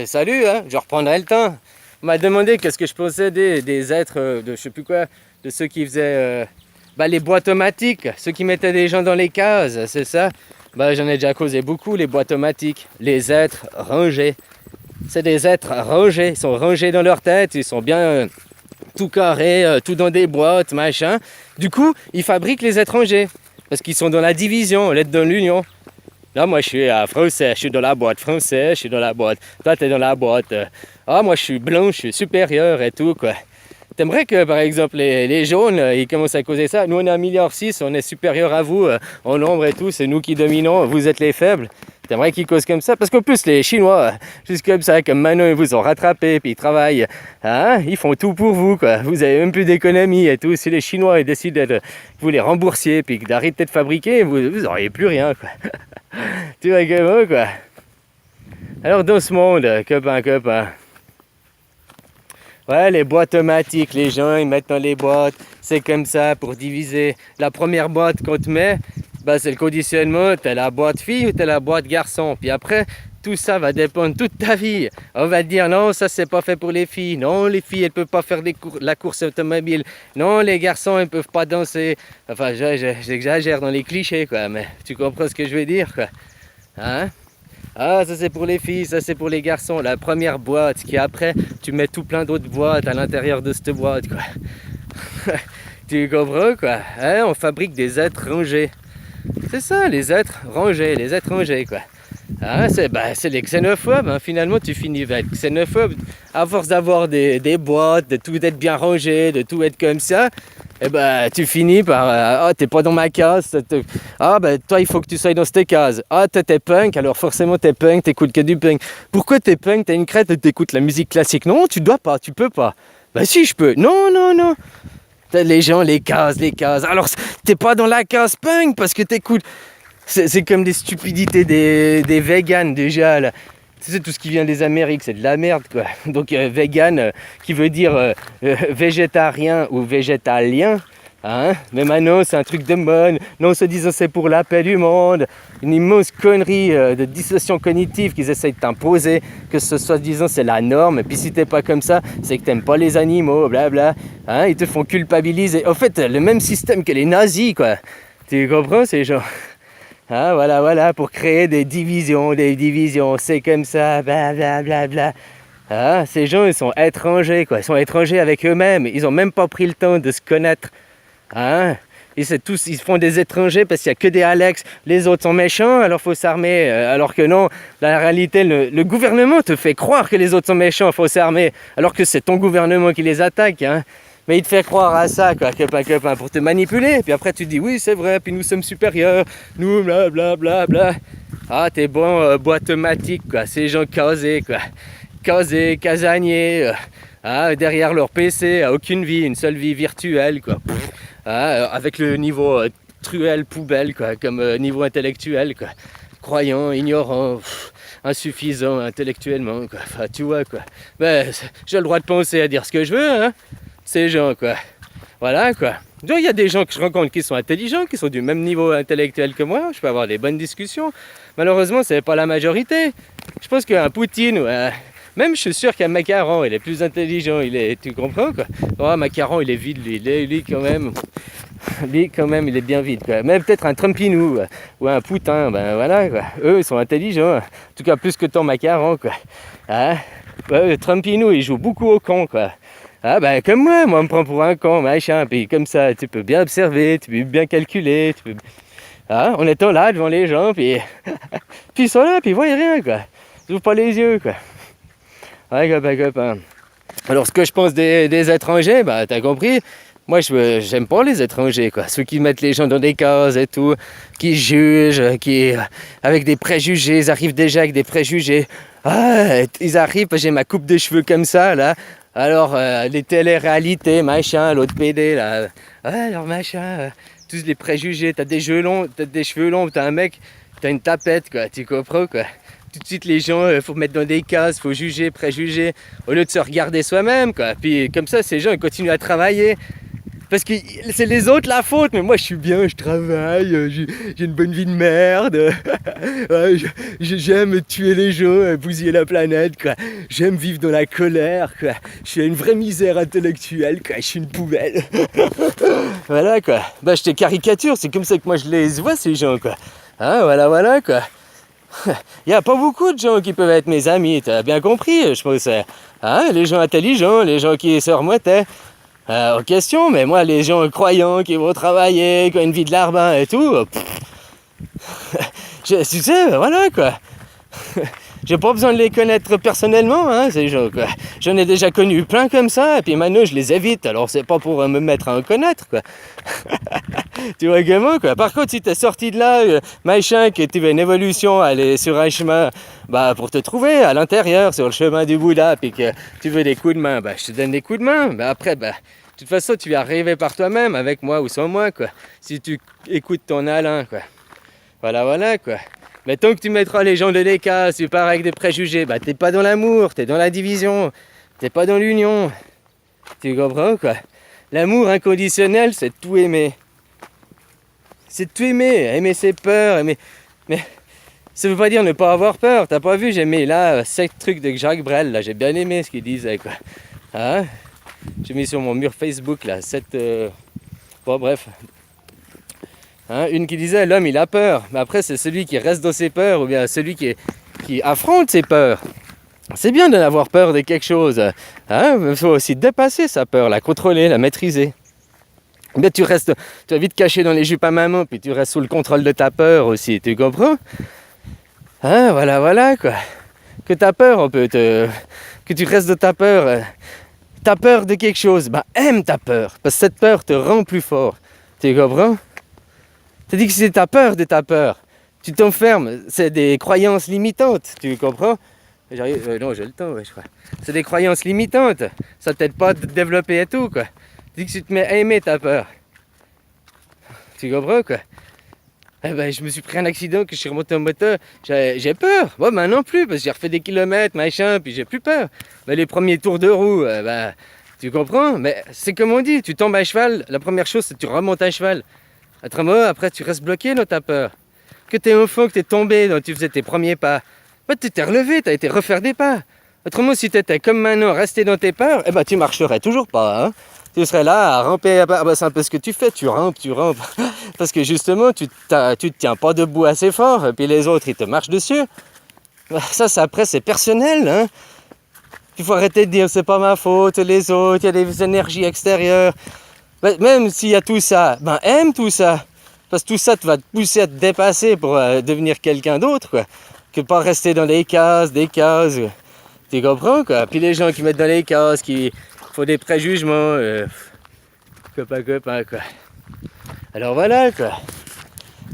Salut, hein, je reprendrai le temps. On m'a demandé qu'est-ce que je possédais des êtres de je sais plus quoi, de ceux qui faisaient les bois automatiques, ceux qui mettaient des gens dans les cases, c'est ça. J'en ai déjà causé beaucoup, les bois automatiques, les êtres rangés. C'est des êtres rangés, ils sont rangés dans leur tête, ils sont bien tout carrés, tout dans des boîtes, machin. Du coup, ils fabriquent les étrangers, parce qu'ils sont dans la division, au lieu dans l'union. Là, moi, je suis français, je suis dans la boîte français, je suis dans la boîte. Toi, t'es dans la boîte. Moi, je suis blanc, je suis supérieur et tout, quoi. T'aimerais que, par exemple, les jaunes, ils commencent à causer ça. Nous, on est 1,6 milliard, on est supérieur à vous en nombre et tout. C'est nous qui dominons, vous êtes les faibles. T'aimerais qu'ils causent comme ça? Parce qu'en plus, les Chinois, juste comme ça, comme maintenant, ils vous ont rattrapé, puis ils travaillent. Hein? Ils font tout pour vous, quoi. Vous avez même plus d'économie et tout. Si les Chinois ils décident de vous les remboursiez, puis d'arrêter de fabriquer, vous n'auriez plus rien, quoi. Tu vois comment, quoi. Alors, dans ce monde, copain. Ouais, les boîtes automatiques, les gens, ils mettent dans les boîtes. C'est comme ça, pour diviser. La première boîte qu'on te met, c'est le conditionnement. T'as la boîte fille ou t'as la boîte garçon. Puis après, tout ça va dépendre toute ta vie. On va te dire, non, ça, c'est pas fait pour les filles. Non, les filles, elles peuvent pas faire la course automobile. Non, les garçons, ils peuvent pas danser. Enfin, j'exagère dans les clichés, quoi. Mais tu comprends ce que je veux dire, quoi. Hein? Ah, ça c'est pour les filles, ça c'est pour les garçons. La première boîte qui après, tu mets tout plein d'autres boîtes à l'intérieur de cette boîte, quoi. Tu comprends, quoi? Hein? On fabrique des êtres rangés. C'est ça, les êtres rangés, quoi. Ah, c'est les xénophobes, hein. Finalement tu finis par être xénophobe. À force d'avoir des boîtes, de tout être bien rangé, de tout être comme ça, tu finis par t'es pas dans ma case. Toi il faut que tu sois dans cette case. Toi t'es punk, alors forcément t'es punk, t'écoutes que du punk. Pourquoi t'es punk? T'es une crête, t'écoutes la musique classique. Non, tu dois pas, tu peux pas. Si, je peux. Non. Les gens, les cases. Alors t'es pas dans la case punk parce que t'écoutes. C'est comme des stupidités des véganes déjà là. C'est tout ce qui vient des Amériques, c'est de la merde, quoi. Donc vegan qui veut dire végétarien ou végétalien. Hein? Mais maintenant c'est un truc de mode. Non, se disant c'est pour la paix du monde. Une immense connerie de dissociation cognitive qu'ils essayent de t'imposer. Que ce soit disant c'est la norme. Et puis si t'es pas comme ça, c'est que t'aimes pas les animaux, blabla. Hein? Ils te font culpabiliser. En fait, le même système que les nazis, quoi. Tu comprends ces gens? Ah, voilà, pour créer des divisions, c'est comme ça, blablabla. Ah, ces gens, ils sont étrangers, quoi. Ils sont étrangers avec eux-mêmes. Ils ont même pas pris le temps de se connaître. Hein? Ils font des étrangers parce qu'il n'y a que des Alex. Les autres sont méchants, alors faut s'armer. Alors que non, la réalité, le gouvernement te fait croire que les autres sont méchants, faut s'armer. Alors que c'est ton gouvernement qui les attaque, hein. Mais il te fait croire à ça, quoi, copain, pour te manipuler. Puis après, tu dis, oui, c'est vrai, puis nous sommes supérieurs, nous, blablabla. Ah, t'es bon, boîte automatique, quoi, ces gens casés, quoi. Casaniers, derrière leur PC, aucune vie, une seule vie virtuelle, quoi. Avec le niveau truelle, poubelle, quoi, comme niveau intellectuel, quoi. Croyant, ignorant, insuffisant intellectuellement, quoi. Enfin, tu vois, quoi. J'ai le droit de penser à dire ce que je veux, hein. Ces gens, quoi. Voilà, quoi. Donc, il y a des gens que je rencontre qui sont intelligents, qui sont du même niveau intellectuel que moi. Je peux avoir des bonnes discussions. Malheureusement, c'est pas la majorité. Je pense qu'un Poutine, même je suis sûr qu'un Macaron, il est plus intelligent. Tu comprends, quoi. Macaron, il est vide, lui, quand même. Lui, quand même, il est bien vide, quoi. Même peut-être un Trumpinou ou un Poutin, voilà, quoi. Eux, ils sont intelligents. En tout cas, plus que ton Macaron, quoi. Trumpinou, il joue beaucoup au con, quoi. Comme moi, on me prend pour un con, machin, puis comme ça, tu peux bien observer, tu peux bien calculer, en étant là devant les gens, puis puis ils sont là, puis ils voient rien, quoi. Ils ouvrent pas les yeux, quoi. Ouais, copain. Alors, ce que je pense des étrangers, t'as compris, moi, j'aime pas les étrangers, quoi. Ceux qui mettent les gens dans des cases et tout, qui jugent, avec des préjugés, ils arrivent déjà avec des préjugés. Ils arrivent, j'ai ma coupe de cheveux comme ça, là. Alors, les télé-réalités, machin, l'autre PD, là. Alors, machin, tous les préjugés, t'as des cheveux longs, t'as un mec, t'as une tapette, quoi, tu comprends, quoi. Tout de suite, les gens, faut mettre dans des cases, faut juger, préjuger, au lieu de se regarder soi-même, quoi. Puis, comme ça, ces gens, ils continuent à travailler. Parce que c'est les autres la faute, mais moi je suis bien, je travaille, j'ai une bonne vie de merde, ouais, j'aime tuer les gens, bousiller la planète, quoi. J'aime vivre dans la colère, quoi. Je suis une vraie misère intellectuelle, quoi. Je suis une poubelle. Voilà, quoi. Bah je te caricature, c'est comme ça que moi je les vois ces gens, quoi. Hein, voilà, quoi. Il n'y a pas beaucoup de gens qui peuvent être mes amis, t'as bien compris, je pense. Hein, les gens intelligents, les gens qui se remettaient en question, mais moi, les gens croyants qui vont travailler, qui ont une vie de larbin et tout, tu sais, voilà quoi. J'ai pas besoin de les connaître personnellement, hein, ces gens, quoi. J'en ai déjà connu plein comme ça, et puis maintenant je les évite, alors c'est pas pour me mettre à en connaître, quoi. Tu vois comment, quoi. Par contre, si t'es sorti de là, machin, que tu veux une évolution, aller sur un chemin, bah, pour te trouver à l'intérieur, sur le chemin du Bouddha, puis que tu veux des coups de main, bah, je te donne des coups de main, bah, après, bah, de toute façon, tu vas arriver par toi-même, avec moi ou sans moi, quoi. Si tu écoutes ton Alain, quoi. Voilà, quoi. Mais tant que tu mettras les gens de l'écart, tu pars avec des préjugés, bah t'es pas dans l'amour, t'es dans la division, t'es pas dans l'union. Tu comprends, quoi? L'amour inconditionnel, c'est tout aimer. C'est tout aimer, aimer ses peurs, aimer... Mais ça veut pas dire ne pas avoir peur, t'as pas vu, j'ai mis là 7 trucs de Jacques Brel, là, j'ai bien aimé ce qu'il disait, quoi. Hein? J'ai mis sur mon mur Facebook, là, 7... Bon, bref... Hein, une qui disait l'homme il a peur, mais après c'est celui qui reste dans ses peurs ou bien celui qui affronte ses peurs. C'est bien d'avoir peur de quelque chose, hein, il faut aussi dépasser sa peur, la contrôler, la maîtriser. Mais tu vas vite caché dans les jupes à maman, puis tu restes sous le contrôle de ta peur aussi, tu comprends? Hein, voilà quoi. Que ta peur, que tu restes de ta peur, t'as peur de quelque chose, bah aime ta peur, parce que cette peur te rend plus fort, tu comprends? C'est-à-dire que c'est ta peur de ta peur. Tu t'enfermes, c'est des croyances limitantes, tu comprends? Non, j'ai le temps, ouais, je crois. C'est des croyances limitantes. Ça t'aide pas à te développer et tout, quoi. Tu dis que tu te mets à aimer ta peur. Tu comprends, quoi? Eh ben, je me suis pris un accident, que je suis remonté en moto, j'ai peur. Moi, maintenant plus, parce que j'ai refait des kilomètres, machin, puis j'ai plus peur. Mais les premiers tours de roue, bah, tu comprends? Mais c'est comme on dit, tu tombes à cheval, la première chose, c'est que tu remontes à cheval. Autrement, après, tu restes bloqué dans ta peur. Que t'es enfant, que t'es tombé, donc tu faisais tes premiers pas. Bah, tu t'es relevé, t'as été refaire des pas. Autrement, si t'étais comme maintenant, resté dans tes peurs, eh ben, tu marcherais toujours pas, hein. Tu serais là à ramper, ah bah, c'est un peu ce que tu fais, tu rampes. Parce que justement, tu te tiens pas debout assez fort, et puis les autres, ils te marchent dessus. Ça, après, c'est personnel, hein. Il faut arrêter de dire, c'est pas ma faute, les autres, il y a des énergies extérieures. Même s'il y a tout ça, ben aime tout ça. Parce que tout ça va te pousser à te dépasser pour devenir quelqu'un d'autre, quoi. Que pas rester dans des cases. Tu comprends, quoi. Puis les gens qui mettent dans les cases, qui font des préjugements, copain, quoi. Alors voilà, quoi.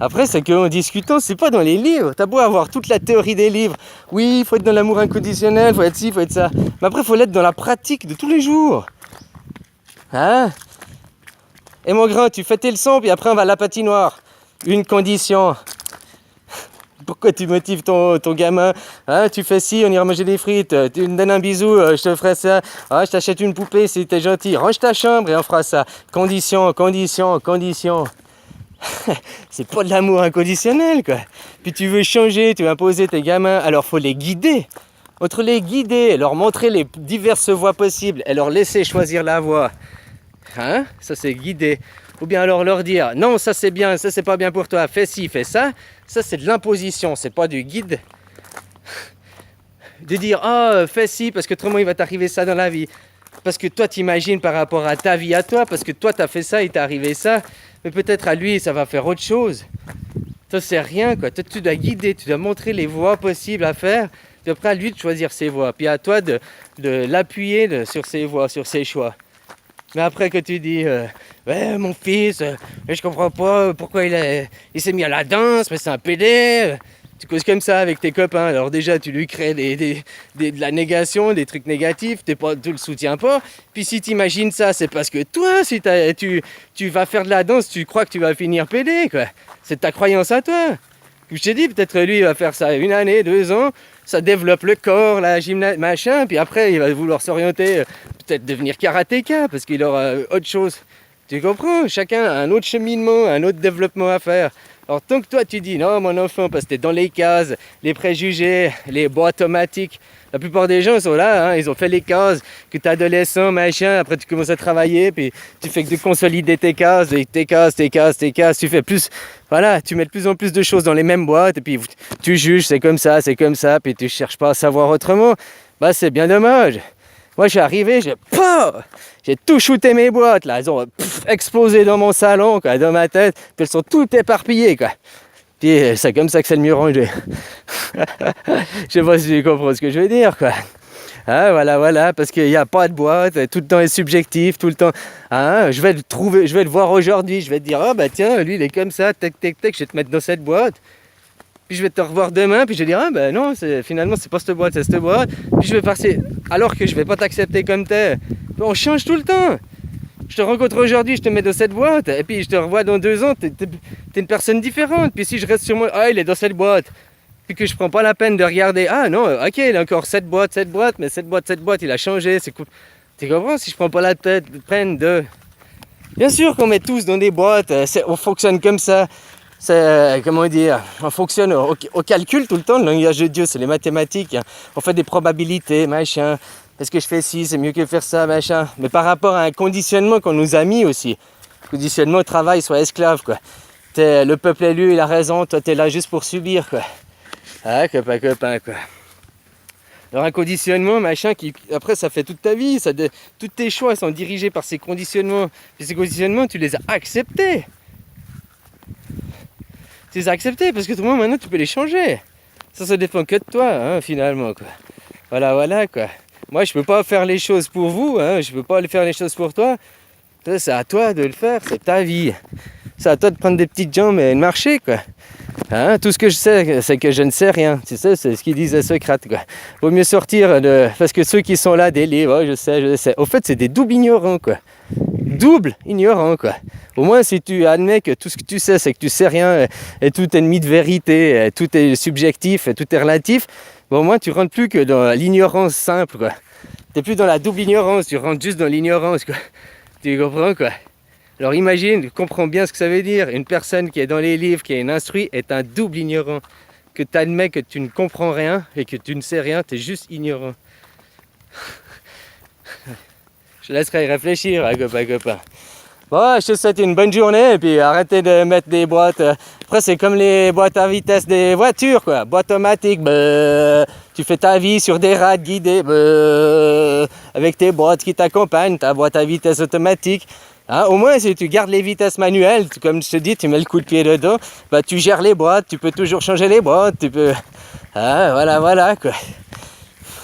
Après, c'est qu'en discutant, c'est pas dans les livres. T'as beau avoir toute la théorie des livres. Oui, il faut être dans l'amour inconditionnel, faut être ci, faut être ça. Mais après, il faut l'être dans la pratique de tous les jours. Hein? Et mon grand, tu fais tes leçons, puis après on va à la patinoire. Une condition. Pourquoi tu motives ton gamin? Hein, tu fais ci, on ira manger des frites. Tu me donnes un bisou, je te ferai ça. Ah, je t'achète une poupée si t'es gentil. Range ta chambre et on fera ça. Condition. C'est pas de l'amour inconditionnel, quoi. Puis tu veux changer, tu veux imposer tes gamins, alors faut les guider. Entre les guider, leur montrer les diverses voies possibles et leur laisser choisir la voie. Hein? Ça c'est guider. Ou bien alors leur dire non, ça c'est bien, ça c'est pas bien pour toi, fais ci, fais ça. Ça c'est de l'imposition, c'est pas du guide. De dire fais ci parce que autrement il va t'arriver ça dans la vie. Parce que toi t'imagines par rapport à ta vie à toi, parce que toi t'as fait ça, il t'est arrivé ça, mais peut-être à lui ça va faire autre chose. Ça c'est rien, quoi. Toi, tu dois guider, tu dois montrer les voies possibles à faire. Puis après à lui de choisir ses voies. Puis à toi de l'appuyer sur ses voies, sur ses choix. Mais après que tu dis ouais mon fils, je comprends pas pourquoi il s'est mis à la danse, mais c'est un PD. Tu causes comme ça avec tes copains, alors déjà tu lui crées de la négation, des trucs négatifs, tu le soutiens pas. Puis si tu imagines ça, c'est parce que toi, si tu vas faire de la danse, tu crois que tu vas finir PD, quoi. C'est ta croyance à toi. Je t'ai dit, peut-être lui il va faire ça 1 année, 2 ans, ça développe le corps, la gymnastique, machin, puis après il va vouloir s'orienter, peut-être devenir karatéka, parce qu'il aura autre chose Tu comprends? Chacun a un autre cheminement, un autre développement à faire. Alors tant que toi tu dis non mon enfant parce que t'es dans les cases, les préjugés, les bois automatiques, la plupart des gens sont là, hein, ils ont fait les cases, que t'es adolescent, machin, après tu commences à travailler, puis tu fais que de consolider tes cases, tu fais plus, voilà, tu mets de plus en plus de choses dans les mêmes boîtes, et puis tu juges, c'est comme ça, puis tu cherches pas à savoir autrement, bah c'est bien dommage. Moi je suis arrivé, j'ai tout shooté mes boîtes là, elles ont explosé dans mon salon, quoi, dans ma tête, puis elles sont toutes éparpillées quoi. Puis c'est comme ça que c'est le mieux rangé. Je sais pas si tu comprends ce que je veux dire quoi. Ah, voilà, parce qu'il n'y a pas de boîte, tout le temps est subjectif, tout le temps. Ah, je vais le voir aujourd'hui, je vais te dire, ah bah tiens, lui il est comme ça, tac, je vais te mettre dans cette boîte. Puis je vais te revoir demain, puis je vais dire, ah ben non, finalement c'est pas cette boîte, c'est cette boîte. Puis je vais passer, alors que je vais pas t'accepter comme t'es. On change tout le temps. Je te rencontre aujourd'hui, je te mets dans cette boîte, et puis je te revois dans 2 ans, t'es une personne différente. Puis si je reste sur moi, ah il est dans cette boîte. Puis que je prends pas la peine de regarder, ah non, ok, il a encore cette boîte, mais cette boîte, il a changé, c'est cool. Tu comprends? Si je prends pas la peine de... Bien sûr qu'on met tous dans des boîtes, on fonctionne comme ça. C'est, comment dire, on fonctionne au calcul tout le temps, le langage de Dieu, c'est les mathématiques, hein. On fait des probabilités, machin, est-ce que je fais ci, c'est mieux que faire ça, machin, mais par rapport à un conditionnement qu'on nous a mis aussi, conditionnement travail, soit esclave, quoi. Le peuple élu, il a raison, toi t'es là juste pour subir, quoi. Ah, copain, quoi. Alors un conditionnement, machin, qui après ça fait toute ta vie, tous tes choix sont dirigés par ces conditionnements, puis ces conditionnements, tu les as acceptés. Tu les as acceptés parce que tout le monde maintenant tu peux les changer. Ça dépend que de toi, hein, finalement quoi. Voilà quoi. Moi je peux pas faire les choses pour vous, hein, je peux pas faire les choses pour toi. Ça, c'est à toi de le faire, c'est ta vie. C'est à toi de prendre des petites jambes et de marcher quoi. Hein, tout ce que je sais, c'est que je ne sais rien. Tu sais, c'est ce qu'ils disent à Socrate quoi. Vaut mieux sortir parce que ceux qui sont là des livres, oh, je sais. Au fait c'est des doubles ignorants quoi. Double ignorant quoi. Au moins si tu admets que tout ce que tu sais c'est que tu sais rien et tout est ennemi de vérité, tout est subjectif, tout est relatif, bon, au moins tu rentres plus que dans l'ignorance simple quoi. T'es plus dans la double ignorance, tu rentres juste dans l'ignorance quoi. Tu comprends quoi. Alors imagine, comprends bien ce que ça veut dire. Une personne qui est dans les livres, qui est instruite, est un double ignorant. Que tu admets que tu ne comprends rien et que tu ne sais rien, tu es juste ignorant. Je laisserai y réfléchir, hein, copain. Bon, je te souhaite une bonne journée et puis arrêtez de mettre des boîtes. Après, c'est comme les boîtes à vitesse des voitures, quoi. Boîte automatique, tu fais ta vie sur des rades guidées, avec tes boîtes qui t'accompagnent, ta boîte à vitesse automatique. Hein, au moins, si tu gardes les vitesses manuelles, comme je te dis, tu mets le coup de pied dedans, bah, tu gères les boîtes, tu peux toujours changer les boîtes, tu peux... Ah, voilà, quoi.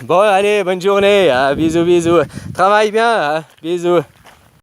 Bon, allez, bonne journée, hein, bisous. Travaille bien, hein, bisous.